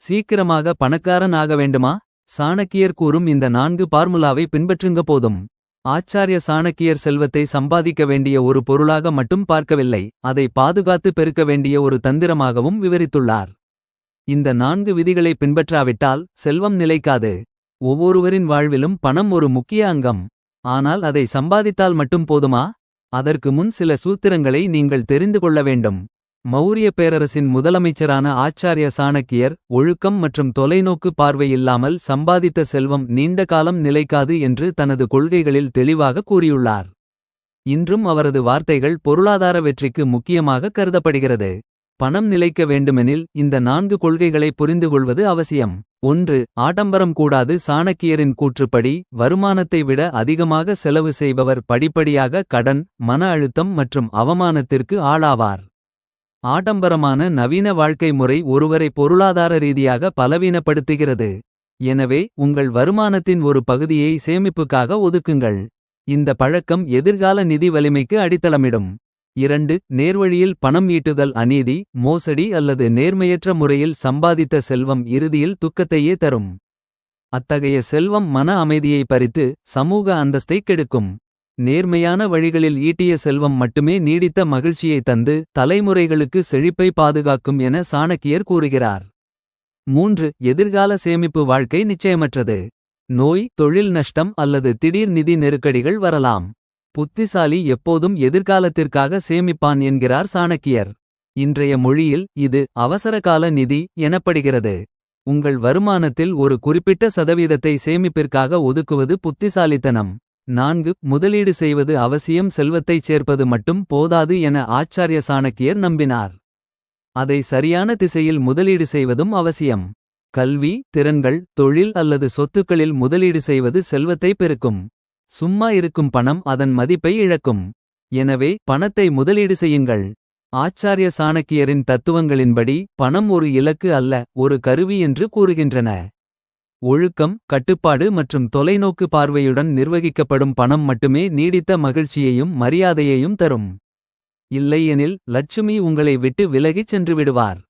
சீக்கிரமாக பணக்காரன் ஆக வேண்டுமா? சாணக்கியர் கூறும் இந்த 4 பார்முலாவை பின்பற்றுங்க போதும். ஆச்சார்ய சாணக்கியர் செல்வத்தை சம்பாதிக்க வேண்டிய ஒரு பொருளாக மட்டும் பார்க்கவில்லை, அதை பாதுகாத்து பெருக்க வேண்டிய ஒரு தந்திரமாகவும் விவரித்துள்ளார். இந்த 4 விதிகளை பின்பற்றாவிட்டால் செல்வம் நிலைக்காது. ஒவ்வொருவரின் வாழ்விலும் பணம் ஒரு முக்கிய அங்கம். ஆனால் அதை சம்பாதித்தால் மட்டும் போதுமா? அதற்கு முன் சில சூத்திரங்களை நீங்கள் தெரிந்து கொள்ள வேண்டும். மௌரிய பேரரசின் முதலமைச்சரான ஆச்சார்ய சாணக்கியர் ஒழுக்கம் மற்றும் தொலைநோக்கு பார்வை இல்லாமல் சம்பாதித்த செல்வம் நீண்ட காலம் நிலைக்காது என்று தனது கொள்கைகளில் தெளிவாக கூறியுள்ளார். இன்றும் அவரது வார்த்தைகள் பொருளாதார வெற்றிக்கு முக்கியமாக கருதப்படுகிறது. பணம் நிலைக்க வேண்டுமெனில் இந்த 4 கொள்கைகளை புரிந்துகொள்வது அவசியம். 1. ஆடம்பரம் கூடாது. சாணக்கியரின் கூற்றுப்படி வருமானத்தை விட அதிகமாக செலவு செய்பவர் படிப்படியாக கடன், மன அழுத்தம் மற்றும் அவமானத்திற்கு ஆளாவார். ஆடம்பரமான நவீன வாழ்க்கை முறை ஒருவரை பொருளாதார ரீதியாக பலவீனப்படுத்துகிறது. எனவே உங்கள் வருமானத்தின் ஒரு பகுதியை சேமிப்புக்காக ஒதுக்குங்கள். இந்த பழக்கம் எதிர்கால நிதி வலிமைக்கு அடித்தளமிடும். 2. நேர்வழியில் பணம் ஈட்டுதல். அநீதி, மோசடி அல்லது நேர்மையற்ற முறையில் சம்பாதித்த செல்வம் இறுதியில் துக்கத்தையே தரும். அத்தகைய செல்வம் மன அமைதியை பறித்து சமூக அந்தஸ்தை கெடுக்கும். நேர்மையான வழிகளில் ஈட்டிய செல்வம் மட்டுமே நீடித்த மகிழ்ச்சியை தந்து தலைமுறைகளுக்கு செழிப்பை பாதுகாக்கும் என சாணக்கியர் கூறுகிறார். 3. எதிர்கால சேமிப்பு. வாழ்க்கை நிச்சயமற்றது. நோய், தொழில் நஷ்டம் அல்லது திடீர் நிதி நெருக்கடிகள் வரலாம். புத்திசாலி எப்போதும் எதிர்காலத்திற்காக சேமிப்பான் என்கிறார் சாணக்கியர். இன்றைய மொழியில் இது அவசரகால நிதி எனப்படுகிறது. உங்கள் வருமானத்தில் ஒரு குறிப்பிட்ட சதவீதத்தை சேமிப்பிற்காக ஒதுக்குவது புத்திசாலித்தனம். 4. முதலீடு செய்வது அவசியம். செல்வத்தைச் சேர்ப்பது மட்டும் போதாது என ஆச்சார்ய சாணக்கியர் நம்பினார். அதை சரியான திசையில் முதலீடு செய்வதும் அவசியம். கல்வி, திறன்கள், தொழில் அல்லது சொத்துக்களில் முதலீடு செய்வது செல்வத்தை பெருக்கும். சும்மா இருக்கும் பணம் அதன் மதிப்பை இழக்கும். எனவே பணத்தை முதலீடு செய்யுங்கள். ஆச்சார்ய சாணக்கியரின் தத்துவங்களின்படி பணம் ஒரு இலக்கு அல்ல, ஒரு கருவி என்று கூறுகின்றன. ஒழுக்கம், கட்டுப்பாடு மற்றும் தொலைநோக்கு பார்வையுடன் நிர்வகிக்கப்படும் பணம் மட்டுமே நீடித்த மகிழ்ச்சியையும் மரியாதையையும் தரும். இல்லையெனில் லட்சுமி உங்களை விட்டு விலகிச் சென்று விடுவார்.